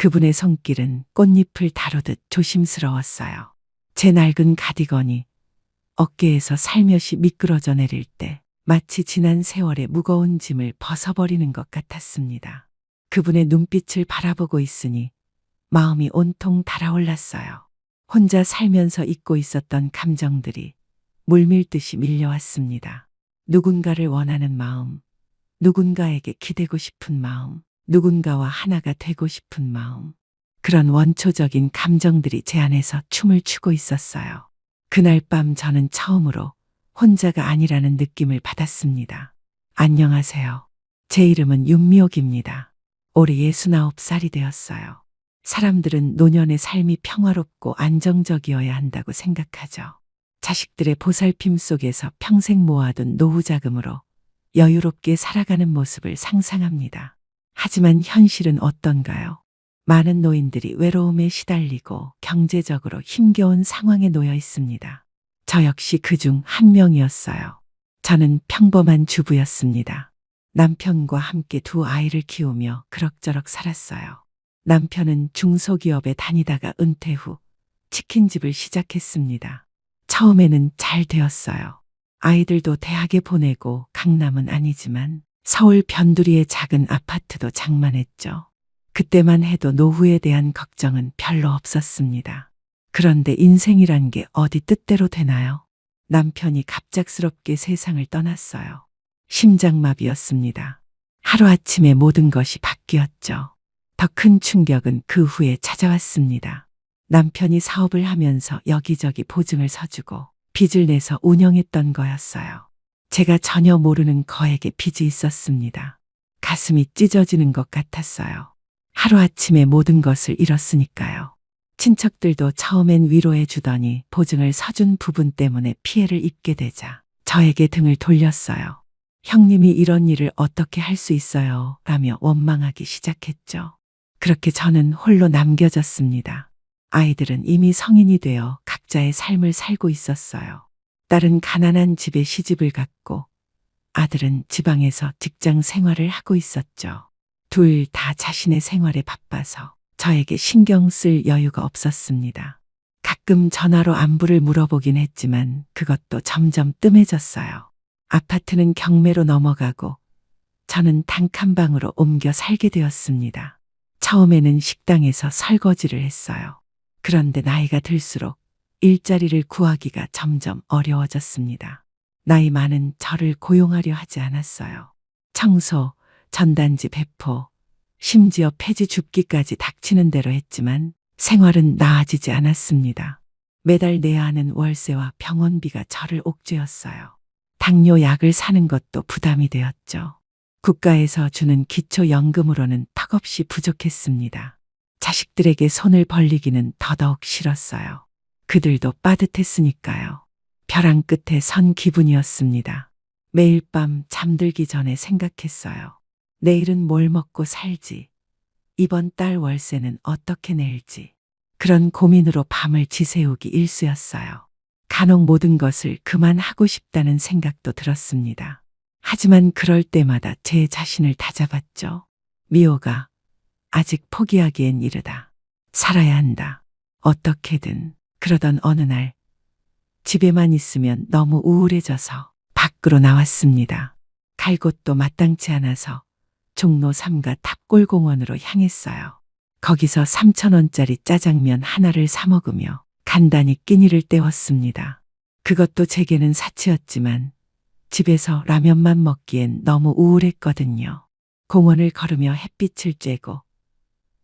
그분의 손길은 꽃잎을 다루듯 조심스러웠어요. 제 낡은 가디건이 어깨에서 살며시 미끄러져 내릴 때 마치 지난 세월의 무거운 짐을 벗어버리는 것 같았습니다. 그분의 눈빛을 바라보고 있으니 마음이 온통 달아올랐어요. 혼자 살면서 잊고 있었던 감정들이 물밀듯이 밀려왔습니다. 누군가를 원하는 마음, 누군가에게 기대고 싶은 마음, 누군가와 하나가 되고 싶은 마음. 그런 원초적인 감정들이 제 안에서 춤을 추고 있었어요. 그날 밤 저는 처음으로 혼자가 아니라는 느낌을 받았습니다. 안녕하세요. 제 이름은 윤미옥입니다. 올해 69살이 되었어요. 사람들은 노년의 삶이 평화롭고 안정적이어야 한다고 생각하죠. 자식들의 보살핌 속에서 평생 모아둔 노후 자금으로 여유롭게 살아가는 모습을 상상합니다. 하지만 현실은 어떤가요? 많은 노인들이 외로움에 시달리고 경제적으로 힘겨운 상황에 놓여 있습니다. 저 역시 그중 한 명이었어요. 저는 평범한 주부였습니다. 남편과 함께 두 아이를 키우며 그럭저럭 살았어요. 남편은 중소기업에 다니다가 은퇴 후 치킨집을 시작했습니다. 처음에는 잘 되었어요. 아이들도 대학에 보내고 강남은 아니지만 서울 변두리의 작은 아파트도 장만했죠. 그때만 해도 노후에 대한 걱정은 별로 없었습니다. 그런데 인생이란 게 어디 뜻대로 되나요? 남편이 갑작스럽게 세상을 떠났어요. 심장마비였습니다. 하루아침에 모든 것이 바뀌었죠. 더 큰 충격은 그 후에 찾아왔습니다. 남편이 사업을 하면서 여기저기 보증을 서주고 빚을 내서 운영했던 거였어요. 제가 전혀 모르는 거액의 빚이 있었습니다. 가슴이 찢어지는 것 같았어요. 하루아침에 모든 것을 잃었으니까요. 친척들도 처음엔 위로해 주더니 보증을 서준 부분 때문에 피해를 입게 되자 저에게 등을 돌렸어요. 형님이 이런 일을 어떻게 할 수 있어요? 라며 원망하기 시작했죠. 그렇게 저는 홀로 남겨졌습니다. 아이들은 이미 성인이 되어 각자의 삶을 살고 있었어요. 딸은 가난한 집에 시집을 갔고 아들은 지방에서 직장 생활을 하고 있었죠. 둘 다 자신의 생활에 바빠서 저에게 신경 쓸 여유가 없었습니다. 가끔 전화로 안부를 물어보긴 했지만 그것도 점점 뜸해졌어요. 아파트는 경매로 넘어가고 저는 단칸방으로 옮겨 살게 되었습니다. 처음에는 식당에서 설거지를 했어요. 그런데 나이가 들수록 일자리를 구하기가 점점 어려워졌습니다. 나이 많은 저를 고용하려 하지 않았어요. 청소, 전단지 배포, 심지어 폐지 줍기까지 닥치는 대로 했지만 생활은 나아지지 않았습니다. 매달 내야 하는 월세와 병원비가 저를 옥죄었어요. 당뇨 약을 사는 것도 부담이 되었죠. 국가에서 주는 기초연금으로는 턱없이 부족했습니다. 자식들에게 손을 벌리기는 더더욱 싫었어요. 그들도 빠듯했으니까요. 벼랑 끝에 선 기분이었습니다. 매일 밤 잠들기 전에 생각했어요. 내일은 뭘 먹고 살지? 이번 달 월세는 어떻게 낼지? 그런 고민으로 밤을 지새우기 일쑤였어요. 간혹 모든 것을 그만하고 싶다는 생각도 들었습니다. 하지만 그럴 때마다 제 자신을 다잡았죠. 미호가, 아직 포기하기엔 이르다. 살아야 한다. 어떻게든. 그러던 어느 날 집에만 있으면 너무 우울해져서 밖으로 나왔습니다. 갈 곳도 마땅치 않아서 종로 3가 탑골공원으로 향했어요. 거기서 3,000원짜리 짜장면 하나를 사 먹으며 간단히 끼니를 때웠습니다. 그것도 제게는 사치였지만 집에서 라면만 먹기엔 너무 우울했거든요. 공원을 걸으며 햇빛을 쬐고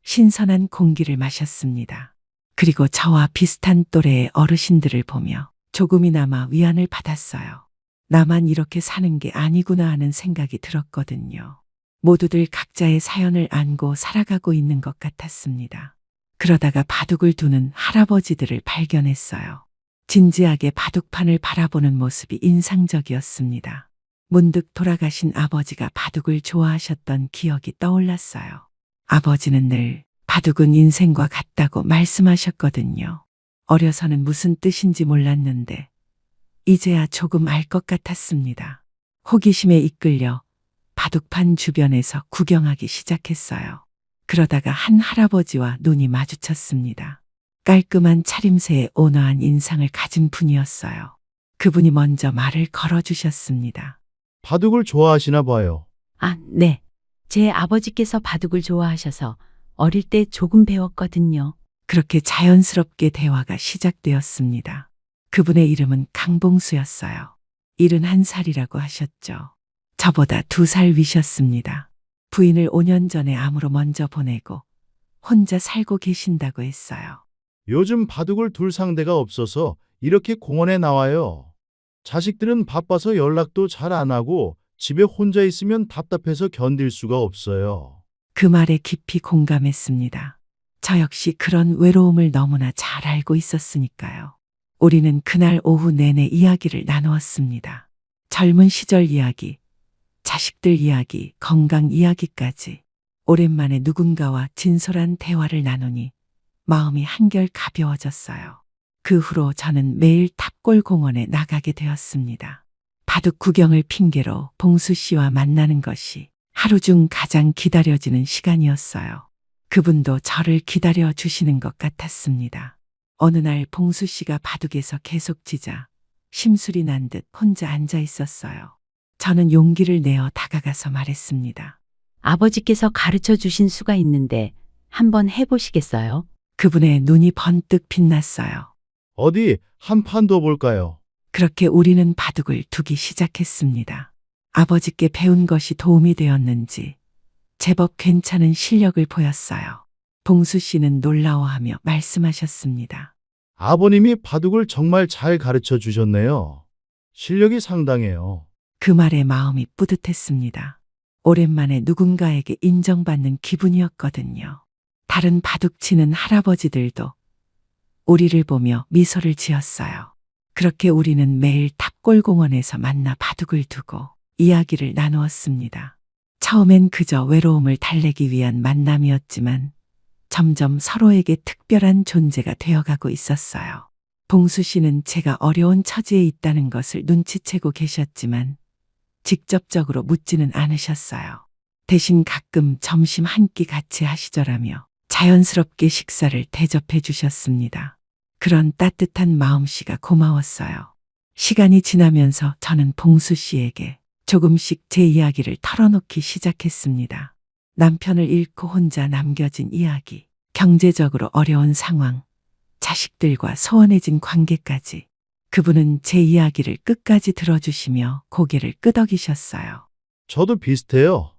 신선한 공기를 마셨습니다. 그리고 저와 비슷한 또래의 어르신들을 보며 조금이나마 위안을 받았어요. 나만 이렇게 사는 게 아니구나 하는 생각이 들었거든요. 모두들 각자의 사연을 안고 살아가고 있는 것 같았습니다. 그러다가 바둑을 두는 할아버지들을 발견했어요. 진지하게 바둑판을 바라보는 모습이 인상적이었습니다. 문득 돌아가신 아버지가 바둑을 좋아하셨던 기억이 떠올랐어요. 아버지는 늘 바둑은 인생과 같다고 말씀하셨거든요. 어려서는 무슨 뜻인지 몰랐는데 이제야 조금 알 것 같았습니다. 호기심에 이끌려 바둑판 주변에서 구경하기 시작했어요. 그러다가 한 할아버지와 눈이 마주쳤습니다. 깔끔한 차림새에 온화한 인상을 가진 분이었어요. 그분이 먼저 말을 걸어주셨습니다. 바둑을 좋아하시나 봐요. 아, 네. 제 아버지께서 바둑을 좋아하셔서 어릴 때 조금 배웠거든요. 그렇게 자연스럽게 대화가 시작되었습니다. 그분의 이름은 강봉수였어요. 71살이라고 하셨죠. 저보다 2살 위셨습니다. 부인을 5년 전에 암으로 먼저 보내고 혼자 살고 계신다고 했어요. 요즘 바둑을 둘 상대가 없어서 이렇게 공원에 나와요. 자식들은 바빠서 연락도 잘 안 하고 집에 혼자 있으면 답답해서 견딜 수가 없어요. 그 말에 깊이 공감했습니다. 저 역시 그런 외로움을 너무나 잘 알고 있었으니까요. 우리는 그날 오후 내내 이야기를 나누었습니다. 젊은 시절 이야기, 자식들 이야기, 건강 이야기까지. 오랜만에 누군가와 진솔한 대화를 나누니 마음이 한결 가벼워졌어요. 그 후로 저는 매일 탑골 공원에 나가게 되었습니다. 바둑 구경을 핑계로 봉수 씨와 만나는 것이 하루 중 가장 기다려지는 시간이었어요. 그분도 저를 기다려 주시는 것 같았습니다. 어느 날 봉수 씨가 바둑에서 계속 지자 심술이 난 듯 혼자 앉아 있었어요. 저는 용기를 내어 다가가서 말했습니다. 아버지께서 가르쳐 주신 수가 있는데 한번 해보시겠어요? 그분의 눈이 번뜩 빛났어요. 어디 한 판 더 볼까요? 그렇게 우리는 바둑을 두기 시작했습니다. 아버지께 배운 것이 도움이 되었는지 제법 괜찮은 실력을 보였어요. 봉수 씨는 놀라워하며 말씀하셨습니다. 아버님이 바둑을 정말 잘 가르쳐 주셨네요. 실력이 상당해요. 그 말에 마음이 뿌듯했습니다. 오랜만에 누군가에게 인정받는 기분이었거든요. 다른 바둑 치는 할아버지들도 우리를 보며 미소를 지었어요. 그렇게 우리는 매일 탑골공원에서 만나 바둑을 두고 이야기를 나누었습니다. 처음엔 그저 외로움을 달래기 위한 만남이었지만 점점 서로에게 특별한 존재가 되어가고 있었어요. 봉수 씨는 제가 어려운 처지에 있다는 것을 눈치채고 계셨지만 직접적으로 묻지는 않으셨어요. 대신 가끔 점심 한 끼 같이 하시더라며 자연스럽게 식사를 대접해 주셨습니다. 그런 따뜻한 마음씨가 고마웠어요. 시간이 지나면서 저는 봉수 씨에게 조금씩 제 이야기를 털어놓기 시작했습니다. 남편을 잃고 혼자 남겨진 이야기, 경제적으로 어려운 상황, 자식들과 소원해진 관계까지. 그분은 제 이야기를 끝까지 들어주시며 고개를 끄덕이셨어요. 저도 비슷해요.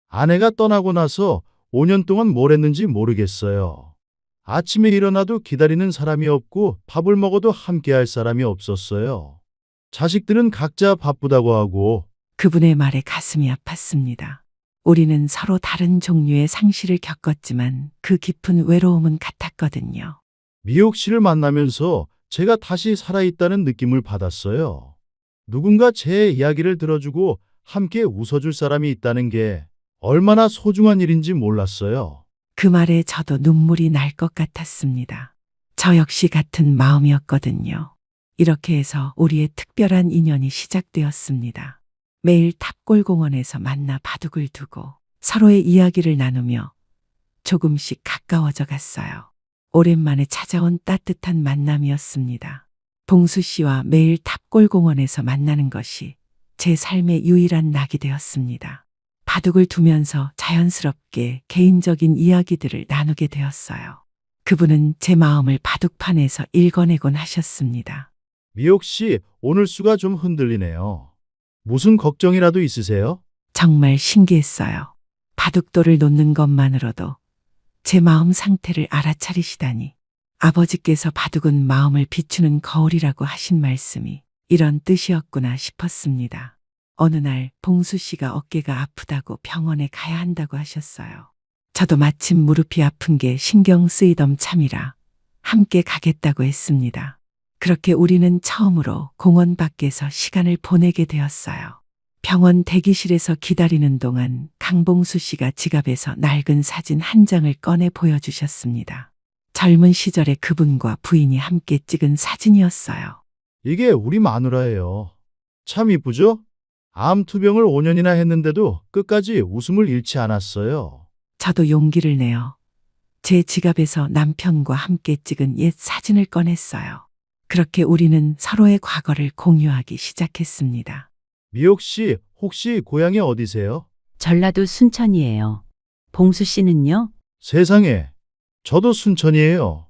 아내가 떠나고 나서 5년 동안 뭘 했는지 모르겠어요. 아침에 일어나도 기다리는 사람이 없고 밥을 먹어도 함께 할 사람이 없었어요. 자식들은 각자 바쁘다고 하고 그분의 말에 가슴이 아팠습니다. 우리는 서로 다른 종류의 상실을 겪었지만 그 깊은 외로움은 같았거든요. 미옥 씨를 만나면서 제가 다시 살아있다는 느낌을 받았어요. 누군가 제 이야기를 들어주고 함께 웃어줄 사람이 있다는 게 얼마나 소중한 일인지 몰랐어요. 그 말에 저도 눈물이 날 것 같았습니다. 저 역시 같은 마음이었거든요. 이렇게 해서 우리의 특별한 인연이 시작되었습니다. 매일 탑골공원에서 만나 바둑을 두고 서로의 이야기를 나누며 조금씩 가까워져 갔어요. 오랜만에 찾아온 따뜻한 만남이었습니다. 봉수 씨와 매일 탑골공원에서 만나는 것이 제 삶의 유일한 낙이 되었습니다. 바둑을 두면서 자연스럽게 개인적인 이야기들을 나누게 되었어요. 그분은 제 마음을 바둑판에서 읽어내곤 하셨습니다. 미옥 씨, 오늘 수가 좀 흔들리네요. 무슨 걱정이라도 있으세요? 정말 신기했어요. 바둑돌을 놓는 것만으로도 제 마음 상태를 알아차리시다니. 아버지께서 바둑은 마음을 비추는 거울이라고 하신 말씀이 이런 뜻이었구나 싶었습니다. 어느 날 봉수 씨가 어깨가 아프다고 병원에 가야 한다고 하셨어요. 저도 마침 무릎이 아픈 게 신경 쓰이던 참이라 함께 가겠다고 했습니다. 그렇게 우리는 처음으로 공원 밖에서 시간을 보내게 되었어요. 병원 대기실에서 기다리는 동안 강봉수 씨가 지갑에서 낡은 사진 한 장을 꺼내 보여주셨습니다. 젊은 시절의 그분과 부인이 함께 찍은 사진이었어요. 이게 우리 마누라예요. 참 이쁘죠? 암 투병을 5년이나 했는데도 끝까지 웃음을 잃지 않았어요. 저도 용기를 내어 제 지갑에서 남편과 함께 찍은 옛 사진을 꺼냈어요. 그렇게 우리는 서로의 과거를 공유하기 시작했습니다. 미옥 씨, 혹시 고향이 어디세요? 전라도 순천이에요. 봉수 씨는요? 세상에, 저도 순천이에요.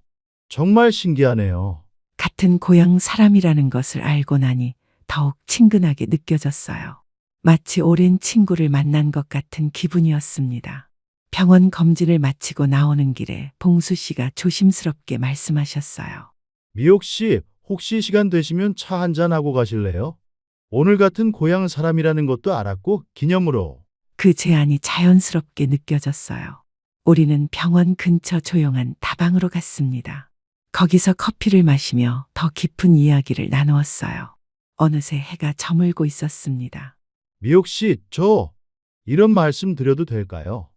정말 신기하네요. 같은 고향 사람이라는 것을 알고 나니 더욱 친근하게 느껴졌어요. 마치 오랜 친구를 만난 것 같은 기분이었습니다. 병원 검진을 마치고 나오는 길에 봉수 씨가 조심스럽게 말씀하셨어요. 미옥 씨, 혹시 시간 되시면 차 한잔 하고 가실래요? 오늘 같은 고향 사람이라는 것도 알았고 기념으로. 그 제안이 자연스럽게 느껴졌어요. 우리는 병원 근처 조용한 다방으로 갔습니다. 거기서 커피를 마시며 더 깊은 이야기를 나누었어요. 어느새 해가 저물고 있었습니다. 미옥 씨, 저 이런 말씀 드려도 될까요?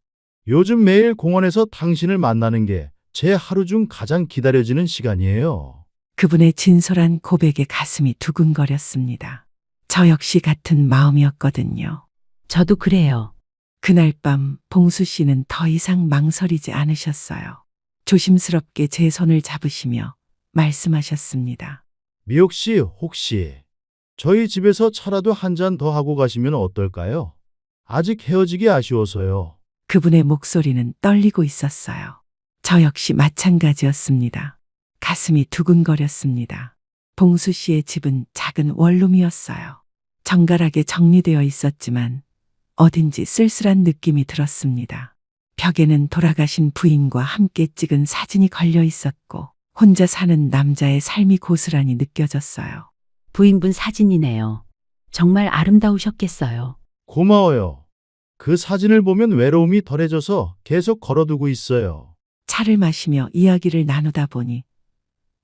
요즘 매일 공원에서 당신을 만나는 게 제 하루 중 가장 기다려지는 시간이에요. 그분의 진솔한 고백에 가슴이 두근거렸습니다. 저 역시 같은 마음이었거든요. 저도 그래요. 그날 밤 봉수 씨는 더 이상 망설이지 않으셨어요. 조심스럽게 제 손을 잡으시며 말씀하셨습니다. 미옥 씨, 혹시 저희 집에서 차라도 한 잔 더 하고 가시면 어떨까요? 아직 헤어지기 아쉬워서요. 그분의 목소리는 떨리고 있었어요. 저 역시 마찬가지였습니다. 가슴이 두근거렸습니다. 봉수 씨의 집은 작은 원룸이었어요. 정갈하게 정리되어 있었지만 어딘지 쓸쓸한 느낌이 들었습니다. 벽에는 돌아가신 부인과 함께 찍은 사진이 걸려 있었고 혼자 사는 남자의 삶이 고스란히 느껴졌어요. 부인분 사진이네요. 정말 아름다우셨겠어요. 고마워요. 그 사진을 보면 외로움이 덜해져서 계속 걸어두고 있어요. 차를 마시며 이야기를 나누다 보니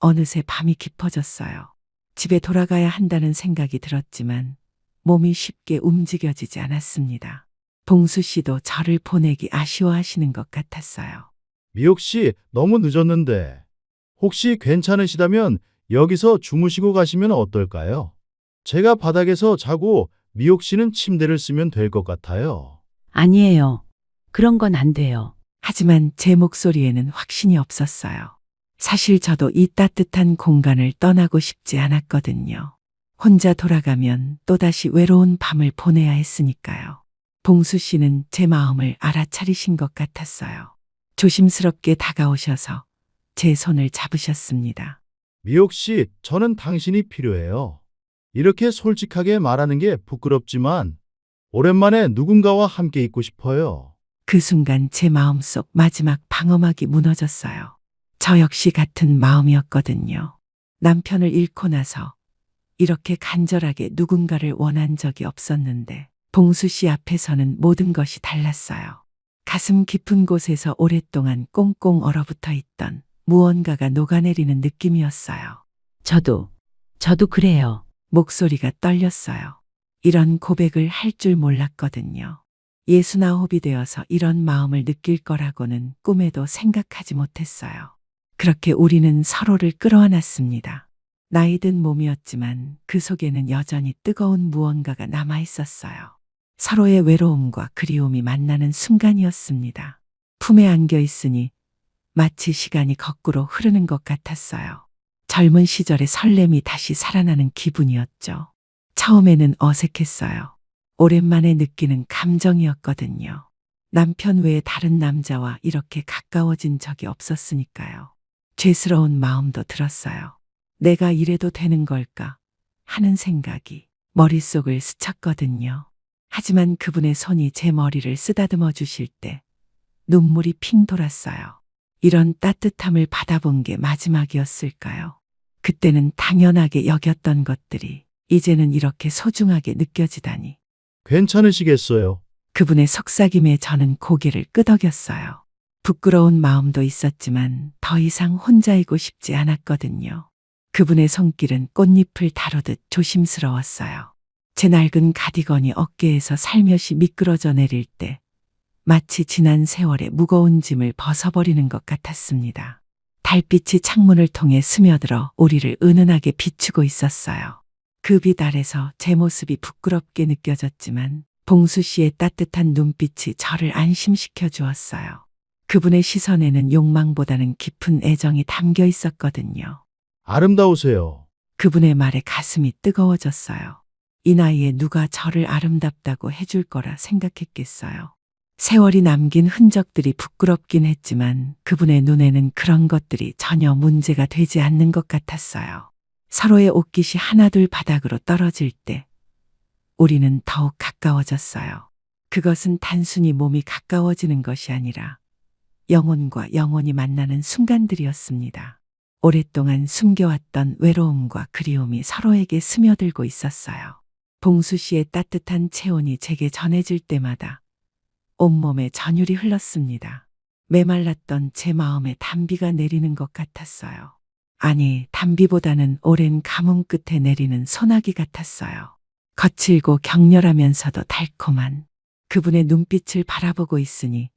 어느새 밤이 깊어졌어요. 집에 돌아가야 한다는 생각이 들었지만 몸이 쉽게 움직여지지 않았습니다. 봉수 씨도 저를 보내기 아쉬워하시는 것 같았어요. 미옥 씨, 너무 늦었는데 혹시 괜찮으시다면 여기서 주무시고 가시면 어떨까요? 제가 바닥에서 자고 미옥 씨는 침대를 쓰면 될 것 같아요. 아니에요. 그런 건 안 돼요. 하지만 제 목소리에는 확신이 없었어요. 사실 저도 이 따뜻한 공간을 떠나고 싶지 않았거든요. 혼자 돌아가면 또다시 외로운 밤을 보내야 했으니까요. 봉수 씨는 제 마음을 알아차리신 것 같았어요. 조심스럽게 다가오셔서 제 손을 잡으셨습니다. 미옥 씨, 저는 당신이 필요해요. 이렇게 솔직하게 말하는 게 부끄럽지만 오랜만에 누군가와 함께 있고 싶어요. 그 순간 제 마음속 마지막 방어막이 무너졌어요. 저 역시 같은 마음이었거든요. 남편을 잃고 나서 이렇게 간절하게 누군가를 원한 적이 없었는데 봉수 씨 앞에서는 모든 것이 달랐어요. 가슴 깊은 곳에서 오랫동안 꽁꽁 얼어붙어 있던 무언가가 녹아내리는 느낌이었어요. 저도 그래요. 목소리가 떨렸어요. 이런 고백을 할 줄 몰랐거든요. 69이 되어서 이런 마음을 느낄 거라고는 꿈에도 생각하지 못했어요. 그렇게 우리는 서로를 끌어안았습니다. 나이 든 몸이었지만 그 속에는 여전히 뜨거운 무언가가 남아 있었어요. 서로의 외로움과 그리움이 만나는 순간이었습니다. 품에 안겨 있으니 마치 시간이 거꾸로 흐르는 것 같았어요. 젊은 시절의 설렘이 다시 살아나는 기분이었죠. 처음에는 어색했어요. 오랜만에 느끼는 감정이었거든요. 남편 외에 다른 남자와 이렇게 가까워진 적이 없었으니까요. 죄스러운 마음도 들었어요. 내가 이래도 되는 걸까 하는 생각이 머릿속을 스쳤거든요. 하지만 그분의 손이 제 머리를 쓰다듬어 주실 때 눈물이 핑 돌았어요. 이런 따뜻함을 받아본 게 마지막이었을까요? 그때는 당연하게 여겼던 것들이 이제는 이렇게 소중하게 느껴지다니. 괜찮으시겠어요? 그분의 속삭임에 저는 고개를 끄덕였어요. 부끄러운 마음도 있었지만 더 이상 혼자이고 싶지 않았거든요. 그분의 손길은 꽃잎을 다루듯 조심스러웠어요. 제 낡은 가디건이 어깨에서 살며시 미끄러져 내릴 때 마치 지난 세월의 무거운 짐을 벗어버리는 것 같았습니다. 달빛이 창문을 통해 스며들어 우리를 은은하게 비추고 있었어요. 그 빛 아래서 제 모습이 부끄럽게 느껴졌지만 봉수 씨의 따뜻한 눈빛이 저를 안심시켜 주었어요. 그분의 시선에는 욕망보다는 깊은 애정이 담겨 있었거든요. 아름다우세요. 그분의 말에 가슴이 뜨거워졌어요. 이 나이에 누가 저를 아름답다고 해줄 거라 생각했겠어요. 세월이 남긴 흔적들이 부끄럽긴 했지만 그분의 눈에는 그런 것들이 전혀 문제가 되지 않는 것 같았어요. 서로의 옷깃이 하나둘 바닥으로 떨어질 때 우리는 더욱 가까워졌어요. 그것은 단순히 몸이 가까워지는 것이 아니라 영혼과 영혼이 만나는 순간들이었습니다. 오랫동안 숨겨왔던 외로움과 그리움이 서로에게 스며들고 있었어요. 봉수 씨의 따뜻한 체온이 제게 전해질 때마다 온몸에 전율이 흘렀습니다. 메말랐던 제 마음에 단비가 내리는 것 같았어요. 아니, 단비보다는 오랜 가뭄 끝에 내리는 소나기 같았어요. 거칠고 격렬하면서도 달콤한 그분의 눈빛을 바라보고 있으니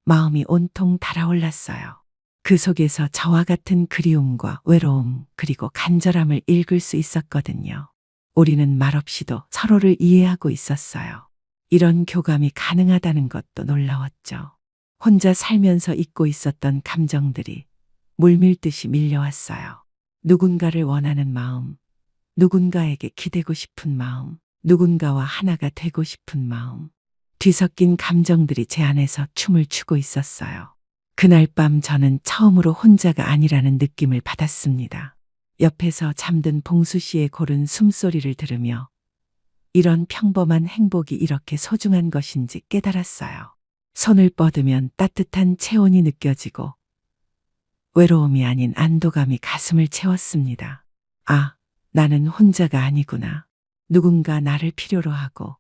마음이 온통 달아올랐어요. 그 속에서 저와 같은 그리움과 외로움 그리고 간절함을 읽을 수 있었거든요. 우리는 말없이도 서로를 이해하고 있었어요. 이런 교감이 가능하다는 것도 놀라웠죠. 혼자 살면서 잊고 있었던 감정들이 물밀듯이 밀려왔어요. 누군가를 원하는 마음, 누군가에게 기대고 싶은 마음, 누군가와 하나가 되고 싶은 마음. 뒤섞인 감정들이 제 안에서 춤을 추고 있었어요. 그날 밤 저는 처음으로 혼자가 아니라는 느낌을 받았습니다. 옆에서 잠든 봉수 씨의 고른 숨소리를 들으며 이런 평범한 행복이 이렇게 소중한 것인지 깨달았어요. 손을 뻗으면 따뜻한 체온이 느껴지고 외로움이 아닌 안도감이 가슴을 채웠습니다. 아, 나는 혼자가 아니구나. 누군가 나를 필요로 하고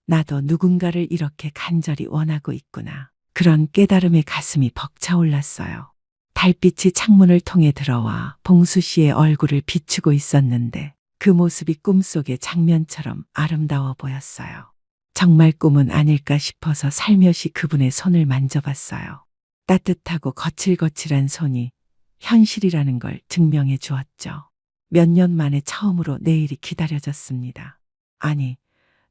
나도 누군가를 이렇게 간절히 원하고 있구나. 그런 깨달음에 가슴이 벅차올랐어요. 달빛이 창문을 통해 들어와 봉수 씨의 얼굴을 비추고 있었는데 그 모습이 꿈속의 장면처럼 아름다워 보였어요. 정말 꿈은 아닐까 싶어서 살며시 그분의 손을 만져봤어요. 따뜻하고 거칠거칠한 손이 현실이라는 걸 증명해 주었죠. 몇 년 만에 처음으로 내일이 기다려졌습니다. 아니,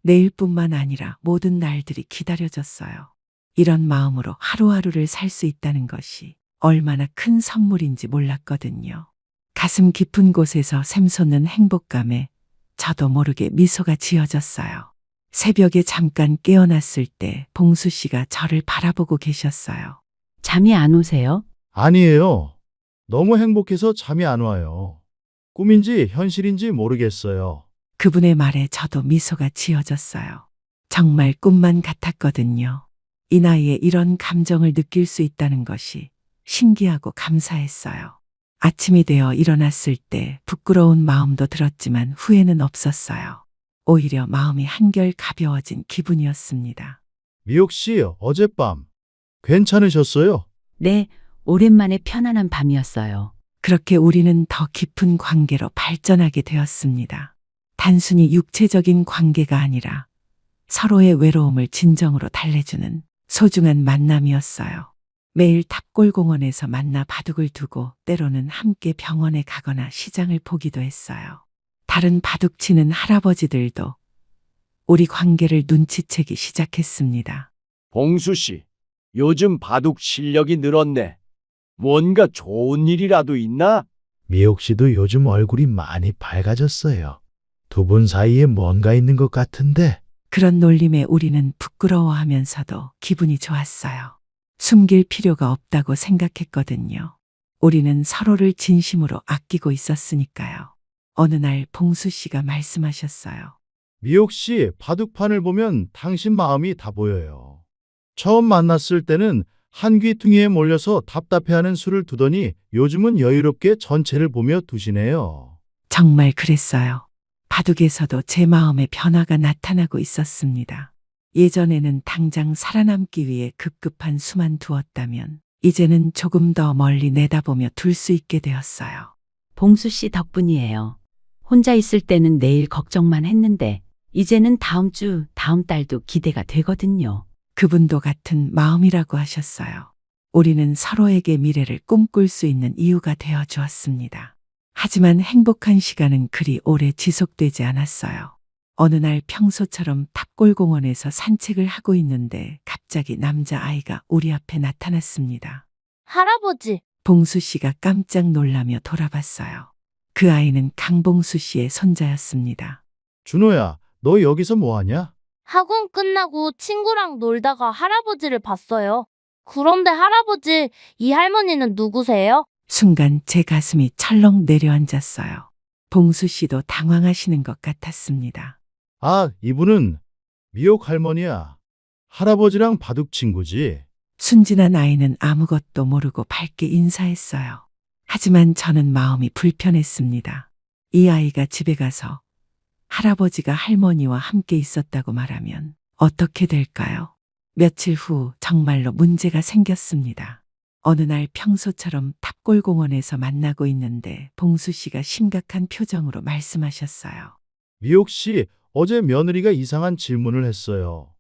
내일뿐만 아니라 모든 날들이 기다려졌어요. 이런 마음으로 하루하루를 살 수 있다는 것이 얼마나 큰 선물인지 몰랐거든요. 가슴 깊은 곳에서 샘솟는 행복감에 저도 모르게 미소가 지어졌어요. 새벽에 잠깐 깨어났을 때 봉수 씨가 저를 바라보고 계셨어요. 잠이 안 오세요? 아니에요. 너무 행복해서 잠이 안 와요. 꿈인지 현실인지 모르겠어요. 그분의 말에 저도 미소가 지어졌어요. 정말 꿈만 같았거든요. 이 나이에 이런 감정을 느낄 수 있다는 것이 신기하고 감사했어요. 아침이 되어 일어났을 때 부끄러운 마음도 들었지만 후회는 없었어요. 오히려 마음이 한결 가벼워진 기분이었습니다. 미옥 씨, 어젯밤 괜찮으셨어요? 네, 오랜만에 편안한 밤이었어요. 그렇게 우리는 더 깊은 관계로 발전하게 되었습니다. 단순히 육체적인 관계가 아니라 서로의 외로움을 진정으로 달래주는 소중한 만남이었어요. 매일 탑골공원에서 만나 바둑을 두고 때로는 함께 병원에 가거나 시장을 보기도 했어요. 다른 바둑 치는 할아버지들도 우리 관계를 눈치채기 시작했습니다. 봉수 씨, 요즘 바둑 실력이 늘었네. 뭔가 좋은 일이라도 있나? 미옥 씨도 요즘 얼굴이 많이 밝아졌어요. 두 분 사이에 뭔가 있는 것 같은데. 그런 놀림에 우리는 부끄러워하면서도 기분이 좋았어요. 숨길 필요가 없다고 생각했거든요. 우리는 서로를 진심으로 아끼고 있었으니까요. 어느 날 봉수 씨가 말씀하셨어요. 미옥 씨, 바둑판을 보면 당신 마음이 다 보여요. 처음 만났을 때는 한 귀퉁이에 몰려서 답답해하는 수를 두더니 요즘은 여유롭게 전체를 보며 두시네요. 정말 그랬어요. 바둑에서도 제 마음의 변화가 나타나고 있었습니다. 예전에는 당장 살아남기 위해 급급한 수만 두었다면 이제는 조금 더 멀리 내다보며 둘 수 있게 되었어요. 봉수 씨 덕분이에요. 혼자 있을 때는 내일 걱정만 했는데 이제는 다음 주, 다음 달도 기대가 되거든요. 그분도 같은 마음이라고 하셨어요. 우리는 서로에게 미래를 꿈꿀 수 있는 이유가 되어 주었습니다. 하지만 행복한 시간은 그리 오래 지속되지 않았어요. 어느 날 평소처럼 탑골공원에서 산책을 하고 있는데 갑자기 남자아이가 우리 앞에 나타났습니다. 할아버지, 봉수 씨가 깜짝 놀라며 돌아봤어요. 그 아이는 강봉수 씨의 손자였습니다. 준호야, 너 여기서 뭐 하냐? 학원 끝나고 친구랑 놀다가 할아버지를 봤어요. 그런데 할아버지, 이 할머니는 누구세요? 순간 제 가슴이 철렁 내려앉았어요. 봉수 씨도 당황하시는 것 같았습니다. 아, 이분은 미옥 할머니야. 할아버지랑 바둑 친구지. 순진한 아이는 아무것도 모르고 밝게 인사했어요. 하지만 저는 마음이 불편했습니다. 이 아이가 집에 가서 할아버지가 할머니와 함께 있었다고 말하면 어떻게 될까요? 며칠 후 정말로 문제가 생겼습니다. 어느 날 평소처럼 탑골공원에서 만나고 있는데 봉수 씨가 심각한 표정으로 말씀하셨어요. 미옥 씨, 어제 며느리가 이상한 질문을 했어요.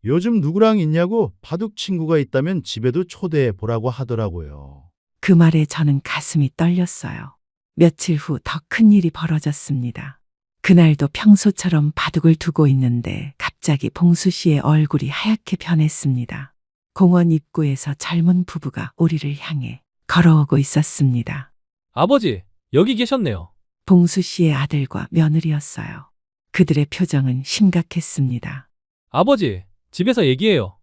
요즘 누구랑 있냐고 바둑 친구가 있다면 집에도 초대해 보라고 하더라고요. 그 말에 저는 가슴이 떨렸어요. 며칠 후 더 큰 일이 벌어졌습니다. 그날도 평소처럼 바둑을 두고 있는데 갑자기 봉수 씨의 얼굴이 하얗게 변했습니다. 공원 입구에서 젊은 부부가 우리를 향해 걸어오고 있었습니다. 아버지, 여기 계셨네요. 봉수 씨의 아들과 며느리였어요. 그들의 표정은 심각했습니다. 아버지, 집에서 얘기해요.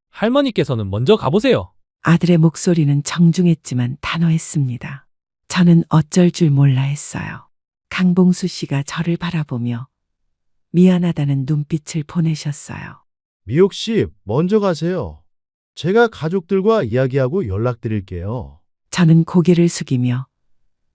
할머니께서는 먼저 가보세요. 아들의 목소리는 정중했지만 단호했습니다. 저는 어쩔 줄 몰라 했어요. 강봉수 씨가 저를 바라보며 미안하다는 눈빛을 보내셨어요. 미옥 씨, 먼저 가세요. 제가 가족들과 이야기하고 연락드릴게요. 저는 고개를 숙이며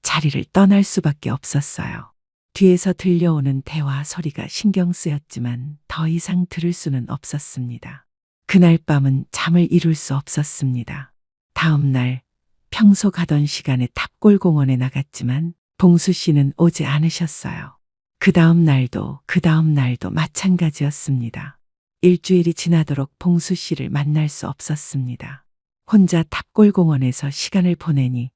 자리를 떠날 수밖에 없었어요. 뒤에서 들려오는 대화 소리가 신경 쓰였지만 더 이상 들을 수는 없었습니다. 그날 밤은 잠을 이룰 수 없었습니다. 다음 날 평소 가던 시간에 탑골공원에 나갔지만 봉수 씨는 오지 않으셨어요. 그 다음 날도 마찬가지였습니다. 일주일이 지나도록 봉수 씨를 만날 수 없었습니다. 혼자 탑골공원에서 시간을 보내니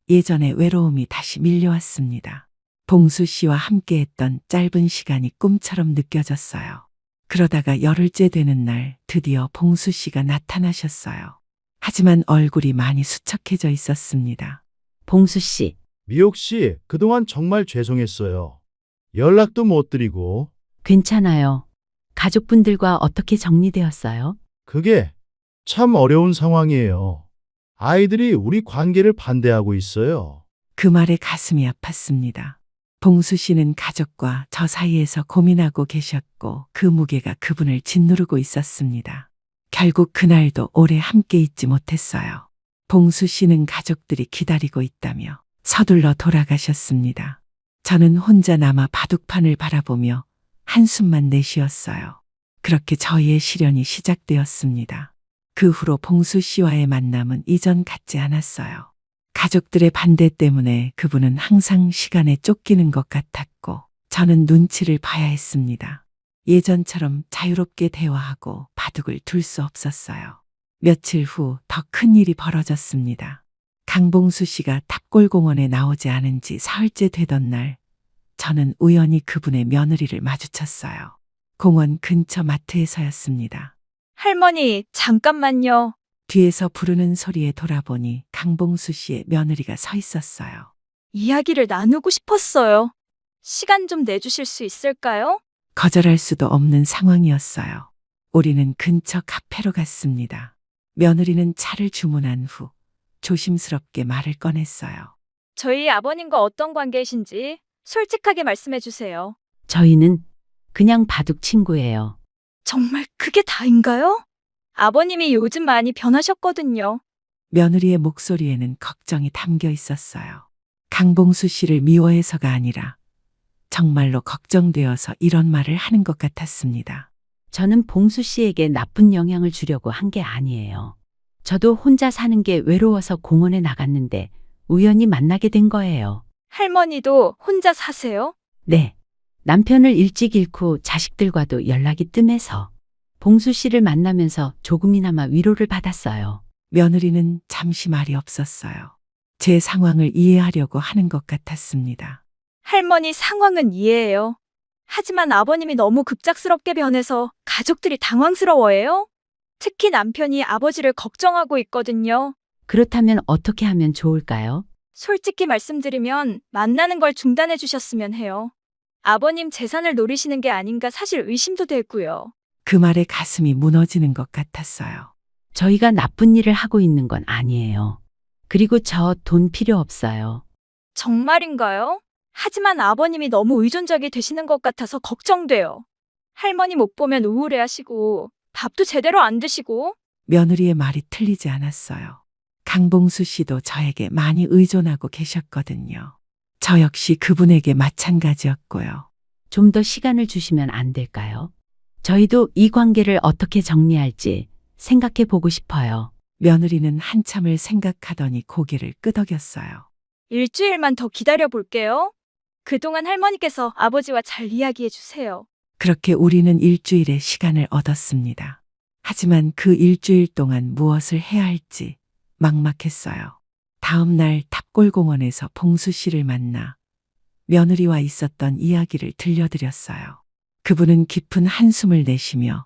예전의 외로움이 다시 밀려왔습니다. 봉수 씨와 함께했던 짧은 시간이 꿈처럼 느껴졌어요. 그러다가 열흘째 되는 날 드디어 봉수 씨가 나타나셨어요. 하지만 얼굴이 많이 수척해져 있었습니다. 봉수 씨, 미옥 씨, 그동안 정말 죄송했어요. 연락도 못 드리고. 괜찮아요. 가족분들과 어떻게 정리되었어요? 그게 참 어려운 상황이에요. 아이들이 우리 관계를 반대하고 있어요. 그 말에 가슴이 아팠습니다. 봉수 씨는 가족과 저 사이에서 고민하고 계셨고 그 무게가 그분을 짓누르고 있었습니다. 결국 그날도 오래 함께 있지 못했어요. 봉수 씨는 가족들이 기다리고 있다며 서둘러 돌아가셨습니다. 저는 혼자 남아 바둑판을 바라보며 한숨만 내쉬었어요. 그렇게 저희의 시련이 시작되었습니다. 그 후로 봉수 씨와의 만남은 이전 같지 않았어요. 가족들의 반대 때문에 그분은 항상 시간에 쫓기는 것 같았고 저는 눈치를 봐야 했습니다. 예전처럼 자유롭게 대화하고 바둑을 둘 수 없었어요. 며칠 후 더 큰 일이 벌어졌습니다. 강봉수 씨가 탑골공원에 나오지 않은 지 사흘째 되던 날 저는 우연히 그분의 며느리를 마주쳤어요. 공원 근처 마트에서였습니다. 할머니, 잠깐만요. 뒤에서 부르는 소리에 돌아보니 강봉수 씨의 며느리가 서 있었어요. 이야기를 나누고 싶었어요. 시간 좀 내주실 수 있을까요? 거절할 수도 없는 상황이었어요. 우리는 근처 카페로 갔습니다. 며느리는 차를 주문한 후 조심스럽게 말을 꺼냈어요. 저희 아버님과 어떤 관계이신지 솔직하게 말씀해 주세요. 저희는 그냥 바둑 친구예요. 정말 그게 다인가요? 아버님이 요즘 많이 변하셨거든요. 며느리의 목소리에는 걱정이 담겨 있었어요. 강봉수 씨를 미워해서가 아니라 정말로 걱정되어서 이런 말을 하는 것 같았습니다. 저는 봉수 씨에게 나쁜 영향을 주려고 한 게 아니에요. 저도 혼자 사는 게 외로워서 공원에 나갔는데 우연히 만나게 된 거예요. 할머니도 혼자 사세요? 네. 남편을 일찍 잃고 자식들과도 연락이 뜸해서 봉수 씨를 만나면서 조금이나마 위로를 받았어요. 며느리는 잠시 말이 없었어요. 제 상황을 이해하려고 하는 것 같았습니다. 할머니 상황은 이해해요. 하지만 아버님이 너무 급작스럽게 변해서 가족들이 당황스러워해요. 특히 남편이 아버지를 걱정하고 있거든요. 그렇다면 어떻게 하면 좋을까요? 솔직히 말씀드리면 만나는 걸 중단해 주셨으면 해요. 아버님 재산을 노리시는 게 아닌가 사실 의심도 되고요. 그 말에 가슴이 무너지는 것 같았어요. 저희가 나쁜 일을 하고 있는 건 아니에요. 그리고 저 돈 필요 없어요. 정말인가요? 하지만 아버님이 너무 의존적이 되시는 것 같아서 걱정돼요. 할머니 못 보면 우울해하시고 밥도 제대로 안 드시고. 며느리의 말이 틀리지 않았어요. 강봉수 씨도 저에게 많이 의존하고 계셨거든요. 저 역시 그분에게 마찬가지였고요. 좀 더 시간을 주시면 안 될까요? 저희도 이 관계를 어떻게 정리할지 생각해 보고 싶어요. 며느리는 한참을 생각하더니 고개를 끄덕였어요. 일주일만 더 기다려 볼게요. 그동안 할머니께서 아버지와 잘 이야기해 주세요. 그렇게 우리는 일주일의 시간을 얻었습니다. 하지만 그 일주일 동안 무엇을 해야 할지 막막했어요. 다음 날 탑골공원에서 봉수 씨를 만나 며느리와 있었던 이야기를 들려드렸어요. 그분은 깊은 한숨을 내쉬며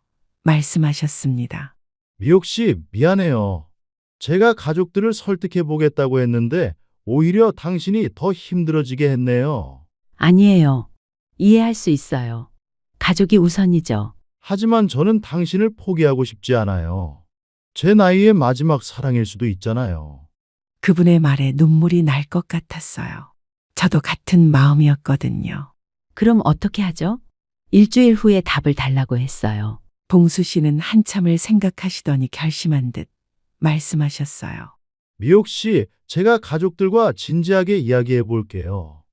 말씀하셨습니다. 미옥 씨, 미안해요. 제가 가족들을 설득해 보겠다고 했는데 오히려 당신이 더 힘들어지게 했네요. 아니에요. 이해할 수 있어요. 가족이 우선이죠. 하지만 저는 당신을 포기하고 싶지 않아요. 제 나이의 마지막 사랑일 수도 있잖아요. 그분의 말에 눈물이 날 것 같았어요. 저도 같은 마음이었거든요. 그럼 어떻게 하죠? 일주일 후에 답을 달라고 했어요. 봉수 씨는 한참을 생각하시더니 결심한 듯 말씀하셨어요. 미옥 씨, 제가 가족들과 진지하게 이야기해 볼게요.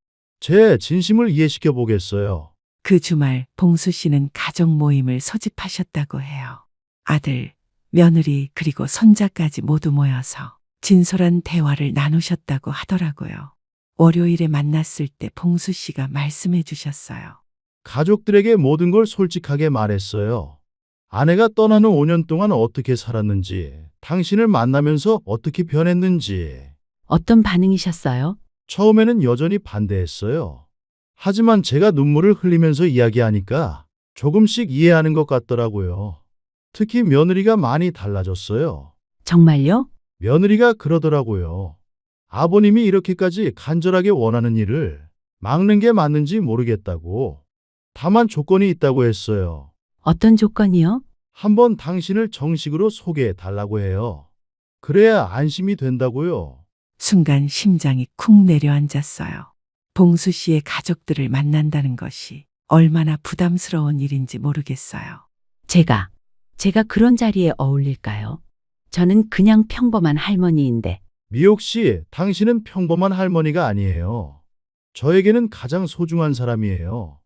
제 진심을 이해시켜 보겠어요. 그 주말 봉수 씨는 가족 모임을 소집하셨다고 해요. 아들, 며느리 그리고 손자까지 모두 모여서 진솔한 대화를 나누셨다고 하더라고요. 월요일에 만났을 때 봉수 씨가 말씀해 주셨어요. 가족들에게 모든 걸 솔직하게 말했어요. 아내가 떠난 후 5년 동안 어떻게 살았는지, 당신을 만나면서 어떻게 변했는지. 어떤 반응이셨어요? 처음에는 여전히 반대했어요. 하지만 제가 눈물을 흘리면서 이야기하니까 조금씩 이해하는 것 같더라고요. 특히 며느리가 많이 달라졌어요. 정말요? 며느리가 그러더라고요. 아버님이 이렇게까지 간절하게 원하는 일을 막는 게 맞는지 모르겠다고. 다만 조건이 있다고 했어요. 어떤 조건이요? 한번 당신을 정식으로 소개해 달라고 해요. 그래야 안심이 된다고요. 순간 심장이 쿵 내려앉았어요. 봉수 씨의 가족들을 만난다는 것이 얼마나 부담스러운 일인지 모르겠어요. 제가 그런 자리에 어울릴까요? 저는 그냥 평범한 할머니인데. 미옥 씨, 당신은 평범한 할머니가 아니에요. 저에게는 가장 소중한 사람이에요.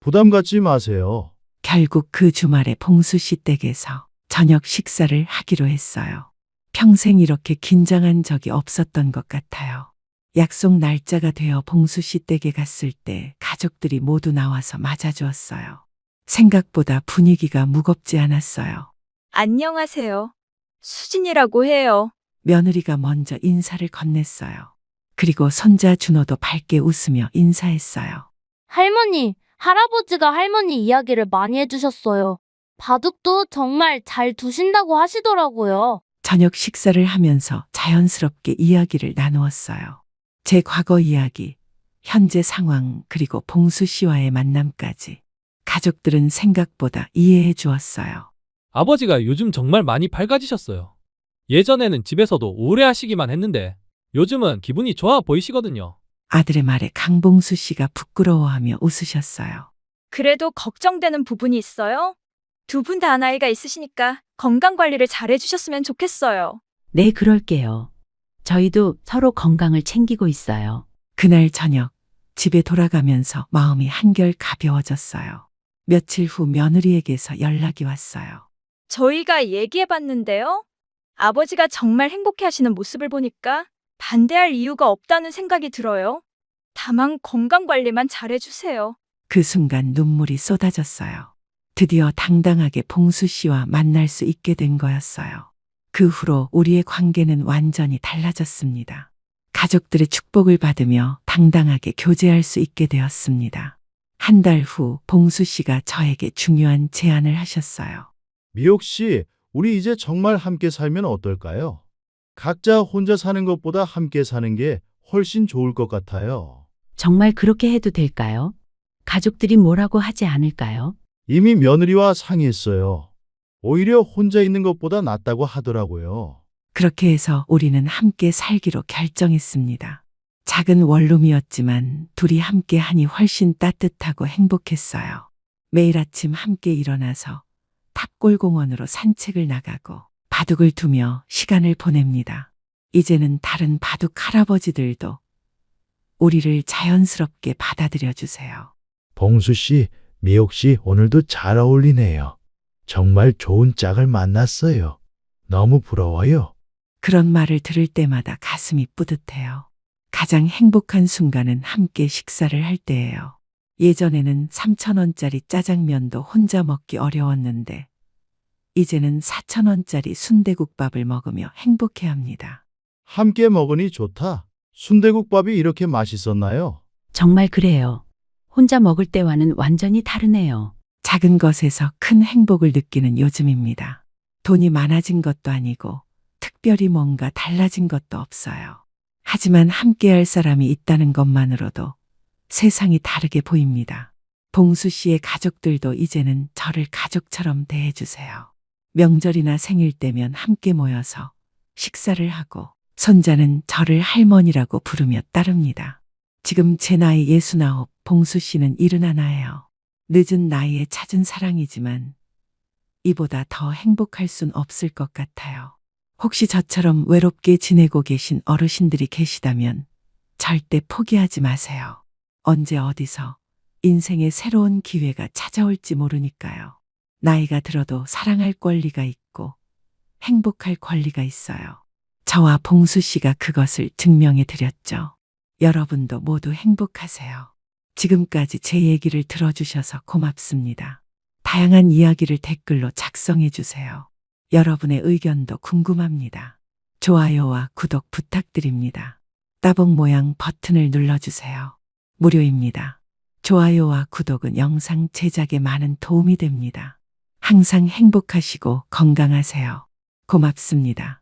부담 갖지 마세요. 결국 그 주말에 봉수 씨 댁에서 저녁 식사를 하기로 했어요. 평생 이렇게 긴장한 적이 없었던 것 같아요. 약속 날짜가 되어 봉수 씨 댁에 갔을 때 가족들이 모두 나와서 맞아주었어요. 생각보다 분위기가 무겁지 않았어요. 안녕하세요. 수진이라고 해요. 며느리가 먼저 인사를 건넸어요. 그리고 손자 준호도 밝게 웃으며 인사했어요. 할머니, 할아버지가 할머니 이야기를 많이 해주셨어요. 바둑도 정말 잘 두신다고 하시더라고요. 저녁 식사를 하면서 자연스럽게 이야기를 나누었어요. 제 과거 이야기, 현재 상황, 그리고 봉수 씨와의 만남까지. 가족들은 생각보다 이해해 주었어요. 아버지가 요즘 정말 많이 밝아지셨어요. 예전에는 집에서도 우울해하시기만 했는데 요즘은 기분이 좋아 보이시거든요. 아들의 말에 강봉수 씨가 부끄러워하며 웃으셨어요. 그래도 걱정되는 부분이 있어요. 두 분 다 나이가 있으시니까 건강 관리를 잘 해주셨으면 좋겠어요. 네, 그럴게요. 저희도 서로 건강을 챙기고 있어요. 그날 저녁 집에 돌아가면서 마음이 한결 가벼워졌어요. 며칠 후 며느리에게서 연락이 왔어요. 저희가 얘기해봤는데요. 아버지가 정말 행복해하시는 모습을 보니까 반대할 이유가 없다는 생각이 들어요. 다만 건강 관리만 잘해주세요. 그 순간 눈물이 쏟아졌어요. 드디어 당당하게 봉수 씨와 만날 수 있게 된 거였어요. 그 후로 우리의 관계는 완전히 달라졌습니다. 가족들의 축복을 받으며 당당하게 교제할 수 있게 되었습니다. 한 달 후 봉수 씨가 저에게 중요한 제안을 하셨어요. 미옥 씨, 우리 이제 정말 함께 살면 어떨까요? 각자 혼자 사는 것보다 함께 사는 게 훨씬 좋을 것 같아요. 정말 그렇게 해도 될까요? 가족들이 뭐라고 하지 않을까요? 이미 며느리와 상의했어요. 오히려 혼자 있는 것보다 낫다고 하더라고요. 그렇게 해서 우리는 함께 살기로 결정했습니다. 작은 원룸이었지만 둘이 함께 하니 훨씬 따뜻하고 행복했어요. 매일 아침 함께 일어나서 탑골공원으로 산책을 나가고 바둑을 두며 시간을 보냅니다. 이제는 다른 바둑 할아버지들도 우리를 자연스럽게 받아들여 주세요. 봉수 씨, 미옥 씨 오늘도 잘 어울리네요. 정말 좋은 짝을 만났어요. 너무 부러워요. 그런 말을 들을 때마다 가슴이 뿌듯해요. 가장 행복한 순간은 함께 식사를 할 때예요. 예전에는 3,000원짜리 짜장면도 혼자 먹기 어려웠는데 이제는 4,000원짜리 순대국밥을 먹으며 행복해합니다. 함께 먹으니 좋다. 순대국밥이 이렇게 맛있었나요? 정말 그래요. 혼자 먹을 때와는 완전히 다르네요. 작은 것에서 큰 행복을 느끼는 요즘입니다. 돈이 많아진 것도 아니고 특별히 뭔가 달라진 것도 없어요. 하지만 함께할 사람이 있다는 것만으로도 세상이 다르게 보입니다. 봉수 씨의 가족들도 이제는 저를 가족처럼 대해주세요. 명절이나 생일 때면 함께 모여서 식사를 하고 손자는 저를 할머니라고 부르며 따릅니다. 지금 제 나이 69, 봉수 씨는 71예요. 늦은 나이에 찾은 사랑이지만 이보다 더 행복할 순 없을 것 같아요. 혹시 저처럼 외롭게 지내고 계신 어르신들이 계시다면 절대 포기하지 마세요. 언제 어디서 인생의 새로운 기회가 찾아올지 모르니까요. 나이가 들어도 사랑할 권리가 있고 행복할 권리가 있어요. 저와 봉수 씨가 그것을 증명해 드렸죠. 여러분도 모두 행복하세요. 지금까지 제 얘기를 들어주셔서 고맙습니다. 다양한 이야기를 댓글로 작성해 주세요. 여러분의 의견도 궁금합니다. 좋아요와 구독 부탁드립니다. 따봉 모양 버튼을 눌러주세요. 무료입니다. 좋아요와 구독은 영상 제작에 많은 도움이 됩니다. 항상 행복하시고 건강하세요. 고맙습니다.